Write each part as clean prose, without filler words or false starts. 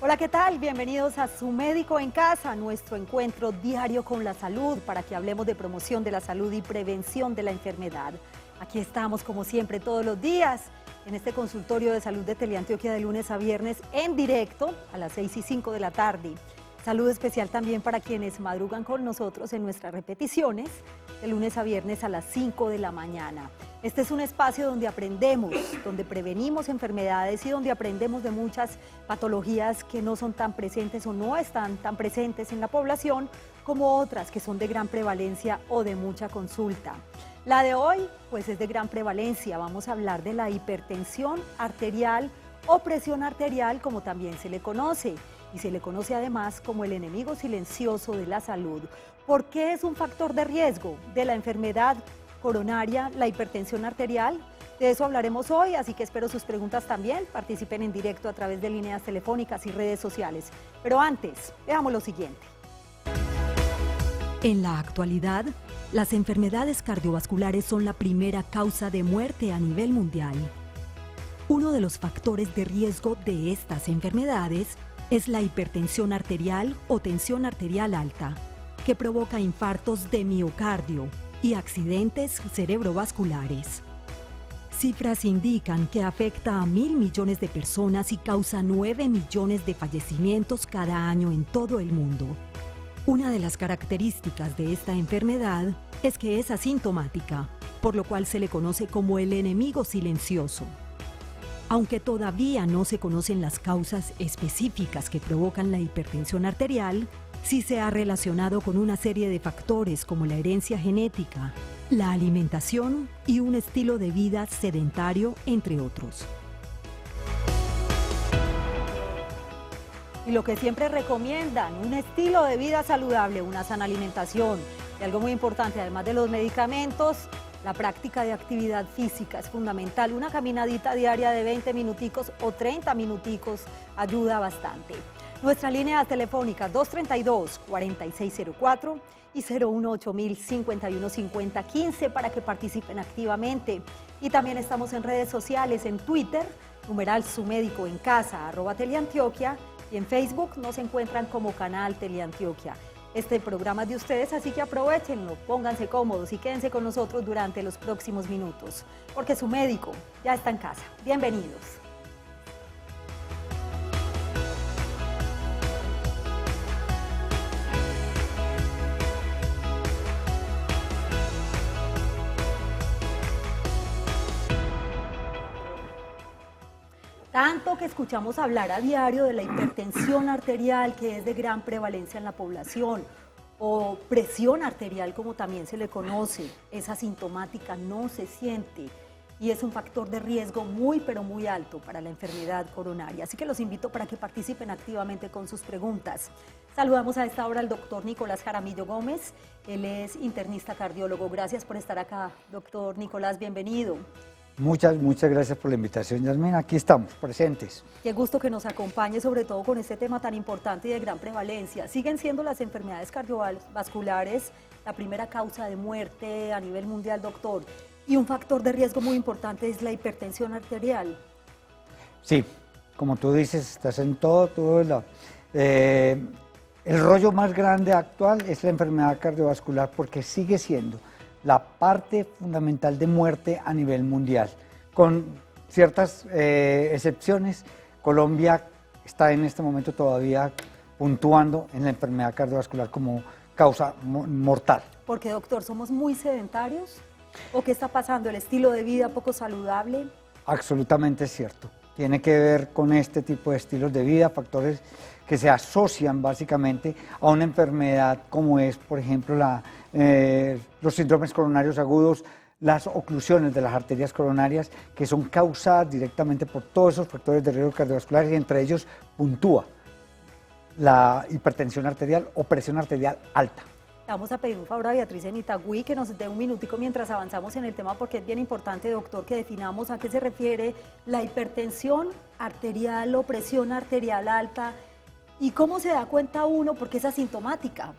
Hola, ¿qué tal? Bienvenidos a Su Médico en Casa, nuestro encuentro diario con la salud para que hablemos de promoción de la salud y prevención de la enfermedad. Aquí estamos como siempre todos los días en este consultorio de salud de Teleantioquia de lunes a viernes en directo a las 6:05 de la tarde. Salud especial también para quienes madrugan con nosotros en nuestras repeticiones de lunes a viernes a las 5 de la mañana. Este es un espacio donde aprendemos, donde prevenimos enfermedades y donde aprendemos de muchas patologías que no son tan presentes o no están tan presentes en la población como otras que son de gran prevalencia o de mucha consulta. La de hoy pues es de gran prevalencia. Vamos a hablar de la hipertensión arterial o presión arterial, como también se le conoce. Y se le conoce además como el enemigo silencioso de la salud. ¿Por qué es un factor de riesgo de la enfermedad coronaria, la hipertensión arterial? De eso hablaremos hoy, así que espero sus preguntas también. Participen en directo a través de líneas telefónicas y redes sociales. Pero antes, veamos lo siguiente. En la actualidad, las enfermedades cardiovasculares son la primera causa de muerte a nivel mundial. Uno de los factores de riesgo de estas enfermedades es la hipertensión arterial o tensión arterial alta, que provoca infartos de miocardio y accidentes cerebrovasculares. Cifras indican que afecta a 1.000 millones de personas y causa 9 millones de fallecimientos cada año en todo el mundo. Una de las características de esta enfermedad es que es asintomática, por lo cual se le conoce como el enemigo silencioso. Aunque todavía no se conocen las causas específicas que provocan la hipertensión arterial, sí se ha relacionado con una serie de factores como la herencia genética, la alimentación y un estilo de vida sedentario, entre otros. Y lo que siempre recomiendan, un estilo de vida saludable, una sana alimentación y algo muy importante, además de los medicamentos, la práctica de actividad física es fundamental. Una caminadita diaria de 20 minuticos o 30 minuticos ayuda bastante. Nuestras líneas telefónicas 232-4604 y 018-051-5015 para que participen activamente. Y también estamos en redes sociales, en Twitter, numeral Su Médico en Casa, @Teleantioquia, y en Facebook nos encuentran como Canal Teleantioquia. Este programa es de ustedes, así que aprovechenlo, pónganse cómodos y quédense con nosotros durante los próximos minutos, porque Su Médico ya está en casa. Bienvenidos. Tanto que escuchamos hablar a diario de la hipertensión arterial, que es de gran prevalencia en la población, o presión arterial, como también se le conoce. Es asintomática, no se siente y es un factor de riesgo muy, pero muy alto para la enfermedad coronaria. Así que los invito para que participen activamente con sus preguntas. Saludamos a esta hora al doctor Nicolás Jaramillo Gómez. Él es internista cardiólogo. Gracias por estar acá, doctor Nicolás, bienvenido. Muchas gracias por la invitación, Yasmina. Aquí estamos, presentes. Qué gusto que nos acompañe, sobre todo con este tema tan importante y de gran prevalencia. Siguen siendo las enfermedades cardiovasculares la primera causa de muerte a nivel mundial, doctor. Y un factor de riesgo muy importante es la hipertensión arterial. Sí, como tú dices, estás en todo el rollo más grande actual es la enfermedad cardiovascular porque sigue siendo la parte fundamental de muerte a nivel mundial. Con ciertas excepciones, Colombia está en este momento todavía puntuando en la enfermedad cardiovascular como causa mortal. Porque, doctor, ¿somos muy sedentarios? ¿O qué está pasando? ¿El estilo de vida poco saludable? Absolutamente cierto. Tiene que ver con este tipo de estilos de vida, factores que se asocian básicamente a una enfermedad como es, por ejemplo, los síndromes coronarios agudos, las oclusiones de las arterias coronarias, que son causadas directamente por todos esos factores de riesgo cardiovascular, y entre ellos puntúa la hipertensión arterial o presión arterial alta. Vamos a pedir un favor a Beatriz en Itagüí que nos dé un minutico mientras avanzamos en el tema, porque es bien importante, doctor, que definamos a qué se refiere la hipertensión arterial o presión arterial alta y cómo se da cuenta uno, porque es asintomática.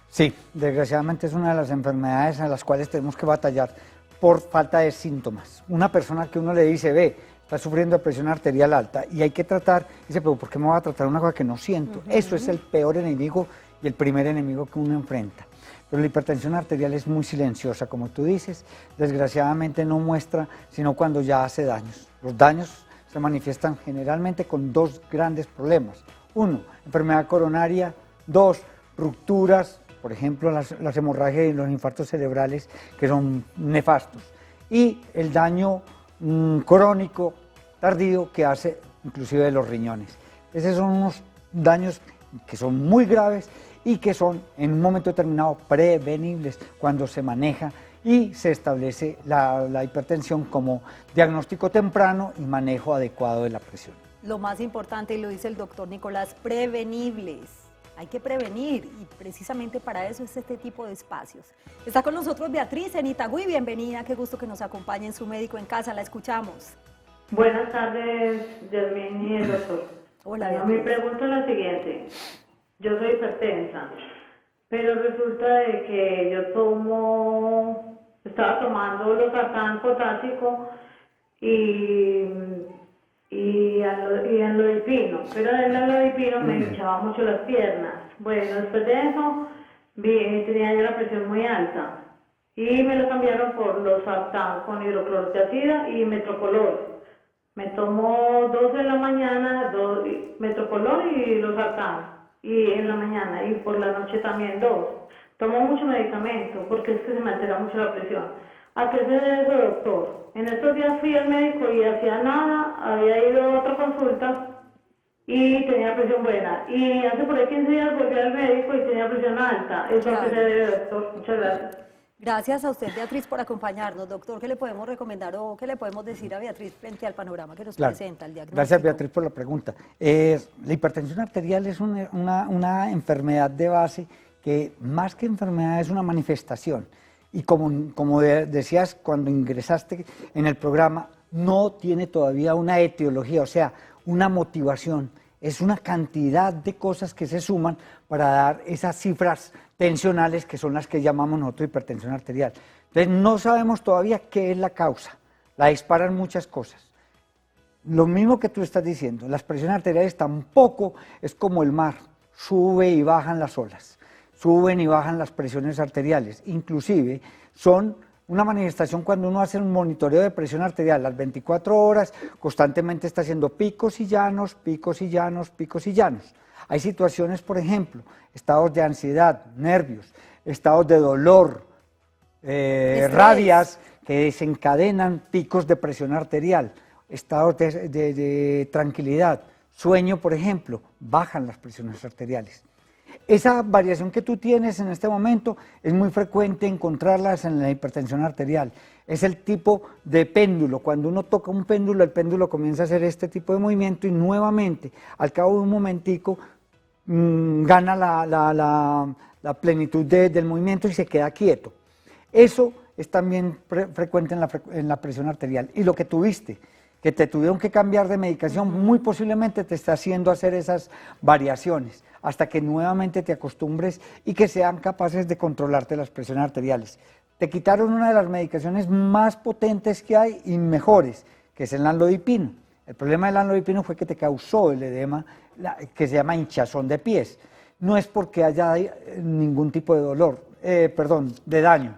Sí, desgraciadamente es una de las enfermedades a las cuales tenemos que batallar por falta de síntomas. Una persona que uno le dice, ve, está sufriendo de presión arterial alta y hay que tratar, dice, pero ¿por qué me voy a tratar una cosa que no siento? Eso es el peor enemigo y el primer enemigo que uno enfrenta. Pero la hipertensión arterial es muy silenciosa, como tú dices, desgraciadamente no muestra, sino cuando ya hace daños. Los daños se manifiestan generalmente con dos grandes problemas. Uno, enfermedad coronaria. Dos, rupturas, por ejemplo, las hemorragias y los infartos cerebrales, que son nefastos. Y el daño crónico, tardío, que hace inclusive de los riñones. Esos son unos daños que son muy graves y que son en un momento determinado prevenibles cuando se maneja y se establece la hipertensión como diagnóstico temprano y manejo adecuado de la presión. Lo más importante, y lo dice el doctor Nicolás, prevenibles. Hay que prevenir y precisamente para eso es este tipo de espacios. Está con nosotros Beatriz en Itagüí, bienvenida, qué gusto que nos acompañe en Su Médico en Casa, la escuchamos. Buenas tardes, Yasmín y el doctor. Hola, bueno, mi pregunta es la siguiente. Yo soy hipertensa, pero resulta de que yo estaba tomando losartán potásico y amlodipino, pero el amlodipino me hinchaba mucho las piernas. Bueno, después de eso tenía yo la presión muy alta y me lo cambiaron por losartán con hidroclorotiazida y metoprolol. Me tomo 2 en la mañana, metoprolol y losartán, y en la mañana, y por la noche también 2. Tomo mucho medicamento porque es que se me altera mucho la presión. ¿A qué se debe eso, doctor? En estos días fui al médico y hacía nada, había ido a otra consulta y tenía presión buena. Y hace por ahí 15 días volví al médico y tenía presión alta. ¿Eso a qué se debe, doctor? Muchas gracias. Gracias a usted, Beatriz, por acompañarnos. Doctor, ¿qué le podemos recomendar o qué le podemos decir a Beatriz frente al panorama que nos presenta, el diagnóstico? Gracias, Beatriz, por la pregunta. La hipertensión arterial es una enfermedad de base que más que enfermedad es una manifestación. Y como decías cuando ingresaste en el programa, no tiene todavía una etiología, o sea, una motivación. Es una cantidad de cosas que se suman para dar esas cifras tensionales que son las que llamamos nosotros hipertensión arterial. Entonces no sabemos todavía qué es la causa, la disparan muchas cosas. Lo mismo que tú estás diciendo, las presiones arteriales tampoco es como el mar, sube y bajan las olas, suben y bajan las presiones arteriales, inclusive son una manifestación cuando uno hace un monitoreo de presión arterial, las 24 horas constantemente está haciendo picos y llanos, picos y llanos, picos y llanos. Hay situaciones, por ejemplo, estados de ansiedad, nervios, estados de dolor, rabias que desencadenan picos de presión arterial, estados de tranquilidad, sueño, por ejemplo, bajan las presiones arteriales. Esa variación que tú tienes en este momento es muy frecuente encontrarlas en la hipertensión arterial. Es el tipo de péndulo. Cuando uno toca un péndulo, el péndulo comienza a hacer este tipo de movimiento y nuevamente, al cabo de un momentico, gana la plenitud del movimiento y se queda quieto. Eso es también frecuente en la presión arterial. Y lo que tuviste, que te tuvieron que cambiar de medicación, muy posiblemente te está haciendo hacer esas variaciones, hasta que nuevamente te acostumbres y que sean capaces de controlarte las presiones arteriales. Te quitaron una de las medicaciones más potentes que hay y mejores, que es el amlodipino. El problema del amlodipino fue que te causó el edema, que se llama hinchazón de pies. No es porque haya ningún tipo de dolor, de daño.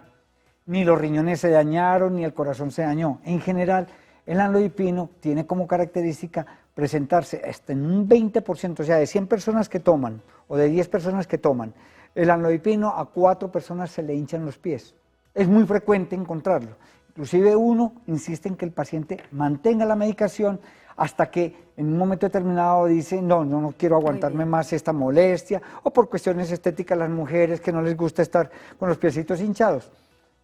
Ni los riñones se dañaron, ni el corazón se dañó. En general, el amlodipino tiene como característica presentarse hasta en un 20%, o sea, de 100 personas que toman, o de 10 personas que toman, el amlodipino a 4 personas se le hinchan los pies. Es muy frecuente encontrarlo. Inclusive uno insiste en que el paciente mantenga la medicación hasta que en un momento determinado dice, no quiero aguantarme más esta molestia, o por cuestiones estéticas las mujeres que no les gusta estar con los piecitos hinchados.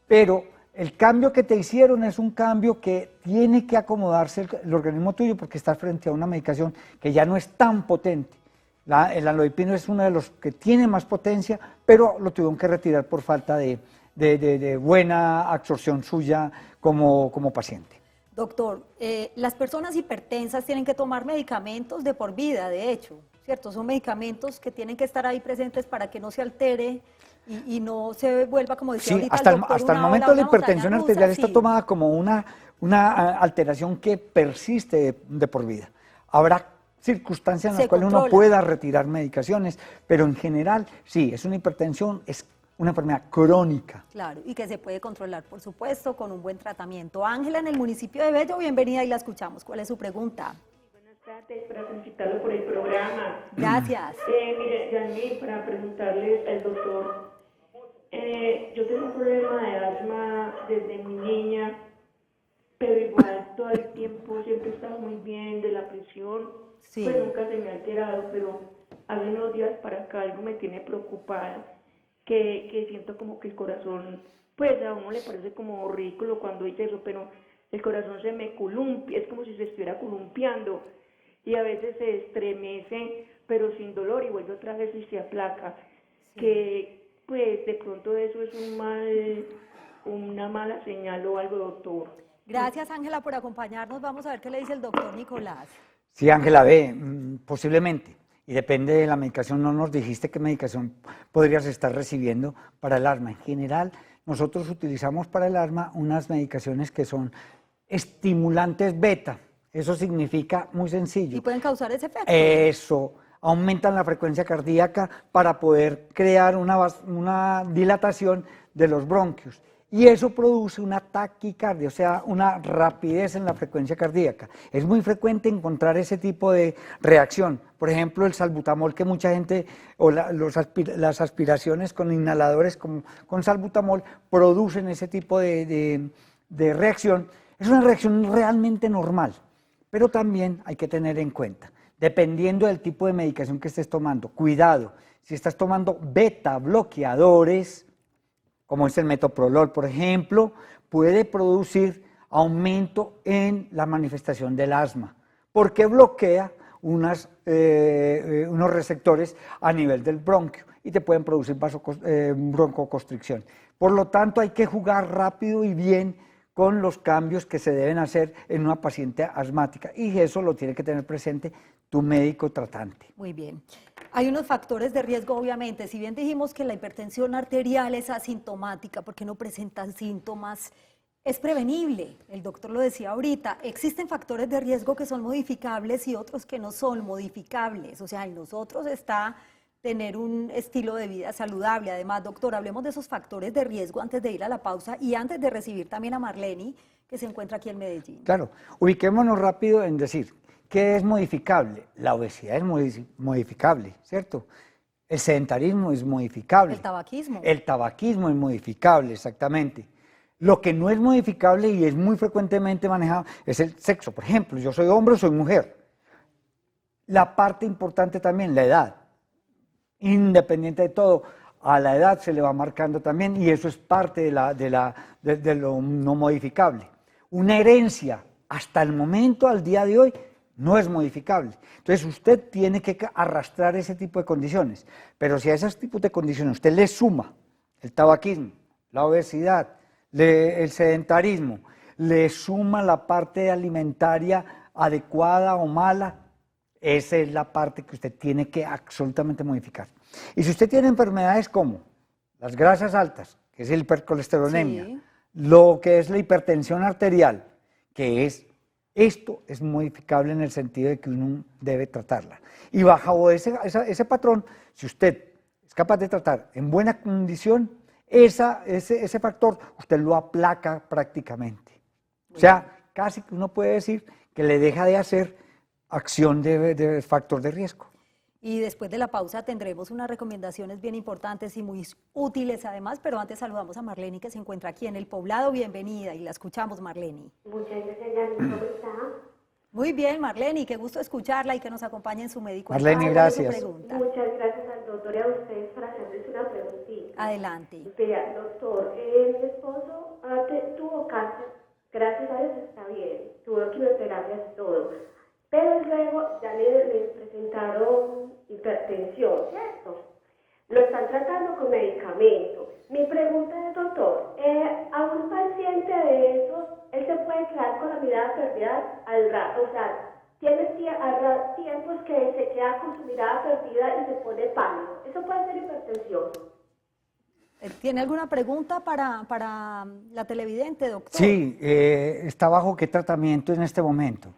Pero el cambio que te hicieron es un cambio que tiene que acomodarse el organismo tuyo porque estás frente a una medicación que ya no es tan potente. El amlodipino es uno de los que tiene más potencia, pero lo tuvieron que retirar por falta de buena absorción suya como paciente. Doctor, las personas hipertensas tienen que tomar medicamentos de por vida, de hecho, ¿cierto? Son medicamentos que tienen que estar ahí presentes para que no se altere y no se vuelva, como decía ahorita el doctor, hasta el momento la hipertensión arterial está tomada como una alteración que persiste de por vida. Habrá circunstancias en las cuales uno controla. pueda retirar medicaciones, pero en general, sí, es una hipertensión, es una enfermedad crónica. Claro, y que se puede controlar, por supuesto, con un buen tratamiento. Ángela, en el municipio de Bello, bienvenida y la escuchamos. ¿Cuál es su pregunta? Buenas tardes, para felicitarlo por el programa. Gracias. Mire, Yanni, para preguntarle al doctor, yo tengo un problema de asma desde mi niña, pero igual todo el tiempo siempre he estado muy bien de la presión, Sí. pues nunca se me ha alterado, pero hace unos días para acá algo me tiene preocupada, que siento como que el corazón, pues a uno le parece como ridículo cuando dice eso, pero el corazón se me columpia, es como si se estuviera columpiando y a veces se estremece, pero sin dolor y vuelve otra vez y se aplaca, que pues de pronto eso es una mala señal o algo, doctor. Gracias, Ángela, por acompañarnos. Vamos a ver qué le dice el doctor Nicolás. Sí, Ángela, ve, posiblemente, y depende de la medicación, no nos dijiste qué medicación podrías estar recibiendo para el asma. En general, nosotros utilizamos para el asma unas medicaciones que son estimulantes beta. Eso significa muy sencillo. ¿Y pueden causar ese efecto? Eso, aumentan la frecuencia cardíaca para poder crear una dilatación de los bronquios. Y eso produce una taquicardia, o sea, una rapidez en la frecuencia cardíaca. Es muy frecuente encontrar ese tipo de reacción. Por ejemplo, el salbutamol que mucha gente, o las aspiraciones con inhaladores con salbutamol, producen ese tipo de reacción. Es una reacción realmente normal, pero también hay que tener en cuenta, dependiendo del tipo de medicación que estés tomando, cuidado, si estás tomando beta bloqueadores, como es el metoprolol, por ejemplo, puede producir aumento en la manifestación del asma, porque bloquea unos receptores a nivel del bronquio y te pueden producir broncoconstricción. Por lo tanto, hay que jugar rápido y bien con los cambios que se deben hacer en una paciente asmática, y eso lo tiene que tener presente tu médico tratante. Muy bien. Hay unos factores de riesgo, obviamente. Si bien dijimos que la hipertensión arterial es asintomática porque no presenta síntomas, es prevenible. El doctor lo decía ahorita. Existen factores de riesgo que son modificables y otros que no son modificables. O sea, en nosotros está tener un estilo de vida saludable. Además, doctor, hablemos de esos factores de riesgo antes de ir a la pausa y antes de recibir también a Marleni, que se encuentra aquí en Medellín. Claro, ubiquémonos rápido en decir, ¿qué es modificable? La obesidad es modificable, ¿cierto? El sedentarismo es modificable. El tabaquismo. El tabaquismo es modificable, exactamente. Lo que no es modificable y es muy frecuentemente manejado es el sexo. Por ejemplo, yo soy hombre o soy mujer. La parte importante también, la edad. Independiente de todo, a la edad se le va marcando también y eso es parte de lo no modificable. Una herencia, hasta el momento, al día de hoy, no es modificable. Entonces usted tiene que arrastrar ese tipo de condiciones, pero si a esos tipos de condiciones usted le suma el tabaquismo, la obesidad, el sedentarismo, le suma la parte alimentaria adecuada o mala, esa es la parte que usted tiene que absolutamente modificar. Y si usted tiene enfermedades como las grasas altas, que es la hipercolesterolemia, Sí. lo que es la hipertensión arterial, que es esto, es modificable en el sentido de que uno debe tratarla. Y bajo ese patrón, si usted es capaz de tratar en buena condición, ese factor usted lo aplaca prácticamente. O sea, casi que uno puede decir que le deja de hacer acción de factor de riesgo. Y después de la pausa tendremos unas recomendaciones bien importantes y muy útiles además, pero antes saludamos a Marleni que se encuentra aquí en El Poblado. Bienvenida y la escuchamos, Marleni. Muchas gracias, Yanni. ¿Cómo está? Muy bien, Marleni, qué gusto escucharla y que nos acompañe en su médico. Marleni, Ay, gracias. su pregunta. Muchas gracias al doctor y a ustedes por hacerles una preguntita. Adelante. Vea, doctor, mi esposo tuvo cáncer, gracias a Dios está bien, tuvo quimioterapias y todo, pero luego ya le presentaron hipertensión, ¿cierto? Lo están tratando con medicamentos. Mi pregunta es, doctor, a un paciente de esos, él se puede quedar con la mirada perdida al rato, o sea, tiene tiempos que se queda con su mirada perdida y se pone pálido. ¿Eso puede ser hipertensión? ¿Tiene alguna pregunta para la televidente, doctor? Sí, ¿está bajo qué tratamiento en este momento?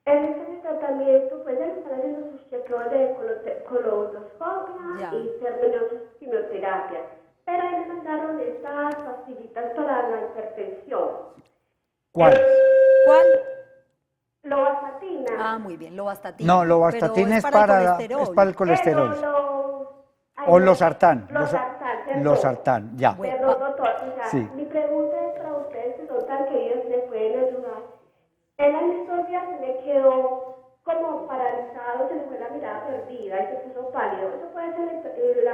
En este tratamiento, pues él está haciendo sus chequeos de colonoscopia Ya. y terminó sus quimioterapias. Pero ahí le mandaron estas pastillitas para la hipertensión. ¿Cuál? ¿Cuál? Lovastatina. Ah, muy bien, lovastatina. No, lovastatina Pero es para el colesterol. es para el colesterol. O losartán. Losartán, ya. Bueno, Perdón, doctor, o sea, Sí. mi pregunta es para ustedes que son tan queridos, ¿me pueden ayudar? En la historia se me quedó como paralizado, se le fue la mirada perdida y se puso pálido. ¿Eso puede ser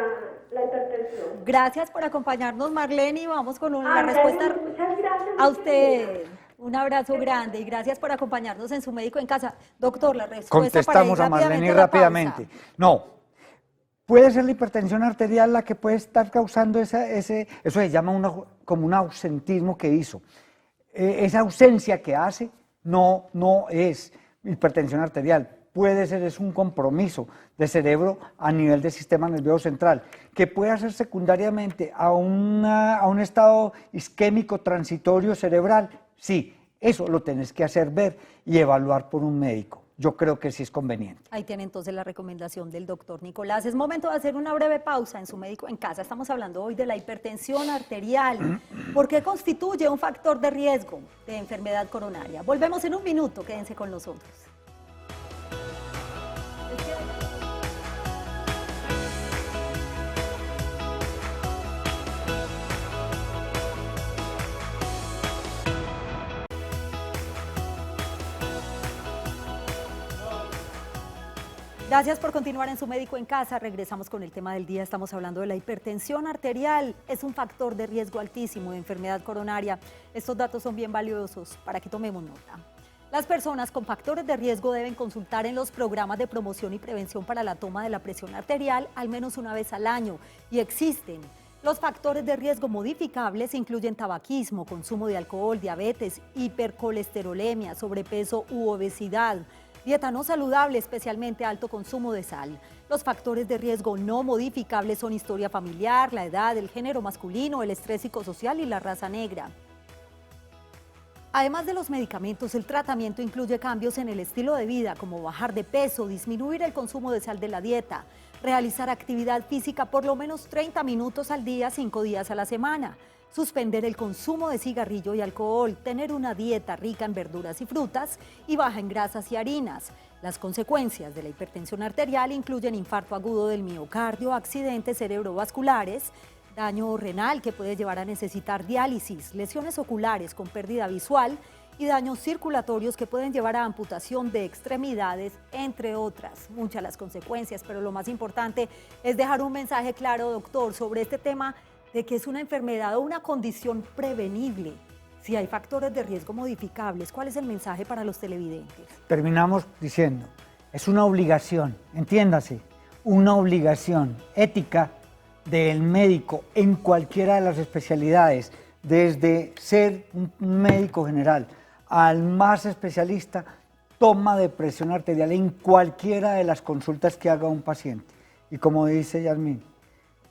la hipertensión? Gracias por acompañarnos, Marlene, y vamos con la Ah, respuesta muchas gracias. a usted. Un abrazo grande y gracias por acompañarnos en su médico en casa. Doctor, la respuesta Contestamos para a ir Marlene a la rápidamente. pausa. No. Puede ser la hipertensión arterial la que puede estar causando eso se llama como un ausentismo que hizo. Esa ausencia que hace no es hipertensión arterial. Puede ser, es un compromiso de cerebro a nivel del sistema nervioso central, que puede ser secundariamente a un estado isquémico transitorio cerebral. Sí, eso lo tenés que hacer ver y evaluar por un médico. Yo creo que sí es conveniente. Ahí tiene entonces la recomendación del doctor Nicolás. Es momento de hacer una breve pausa en su médico en casa. Estamos hablando hoy de la hipertensión arterial. ¿Por qué constituye un factor de riesgo de enfermedad coronaria? Volvemos en un minuto, quédense con nosotros. Gracias por continuar en su médico en casa. Regresamos con el tema del día. Estamos hablando de la hipertensión arterial. Es un factor de riesgo altísimo de enfermedad coronaria. Estos datos son bien valiosos para que tomemos nota. Las personas con factores de riesgo deben consultar en los programas de promoción y prevención para la toma de la presión arterial al menos una vez al año. Y existen. Los factores de riesgo modificables incluyen tabaquismo, consumo de alcohol, diabetes, hipercolesterolemia, sobrepeso u obesidad. Dieta no saludable, especialmente alto consumo de sal. Los factores de riesgo no modificables son historia familiar, la edad, el género masculino, el estrés psicosocial y la raza negra. Además de los medicamentos, el tratamiento incluye cambios en el estilo de vida, como bajar de peso, disminuir el consumo de sal de la dieta, realizar actividad física por lo menos 30 minutos al día, 5 días a la semana, suspender el consumo de cigarrillo y alcohol, tener una dieta rica en verduras y frutas y baja en grasas y harinas. Las consecuencias de la hipertensión arterial incluyen infarto agudo del miocardio, accidentes cerebrovasculares, daño renal que puede llevar a necesitar diálisis, lesiones oculares con pérdida visual y daños circulatorios que pueden llevar a amputación de extremidades, entre otras. Muchas las consecuencias, pero lo más importante es dejar un mensaje claro, doctor, sobre este tema de que es una enfermedad o una condición prevenible. Si hay factores de riesgo modificables, ¿cuál es el mensaje para los televidentes? Terminamos diciendo, es una obligación, entiéndase, una obligación ética del médico en cualquiera de las especialidades, desde ser un médico general al más especialista, toma de presión arterial en cualquiera de las consultas que haga un paciente. Y como dice Yasmín,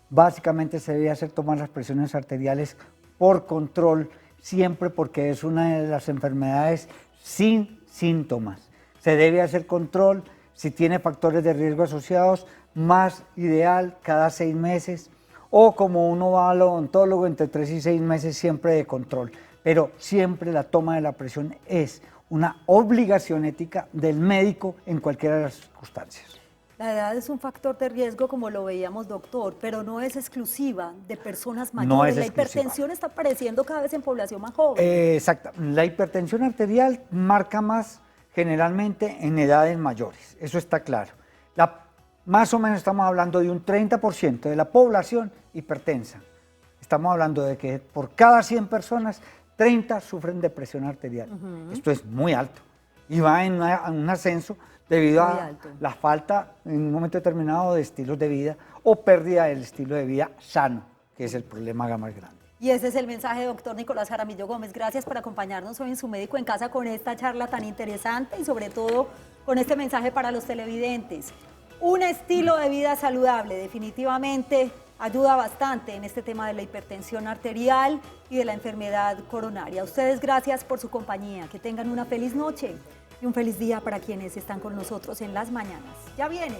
básicamente se debe hacer tomar las presiones arteriales por control, siempre porque es una de las enfermedades sin síntomas. Se debe hacer control, si tiene factores de riesgo asociados, más ideal cada 6 meses, o como uno va al odontólogo entre 3 y 6 meses siempre de control. Pero siempre la toma de la presión es una obligación ética del médico en cualquiera de las circunstancias. La edad es un factor de riesgo, como lo veíamos, doctor, pero no es exclusiva de personas mayores. No es la exclusiva. hipertensión está apareciendo cada vez en población más joven. Exacto. La hipertensión arterial marca más generalmente en edades mayores, eso está claro. Más o menos estamos hablando de un 30% de la población hipertensa. Estamos hablando de que por cada 100 personas, 30 sufren de presión arterial. Esto es muy alto y va en un ascenso debido a la falta en un momento determinado de estilos de vida o pérdida del estilo de vida sano, que es el problema más grande. Y ese es el mensaje, doctor Nicolás Jaramillo Gómez. Gracias por acompañarnos hoy en su médico en casa con esta charla tan interesante y sobre todo con este mensaje para los televidentes. Un estilo de vida saludable definitivamente ayuda bastante en este tema de la hipertensión arterial y de la enfermedad coronaria. A ustedes gracias por su compañía, que tengan una feliz noche y un feliz día para quienes están con nosotros en las mañanas. Ya viene.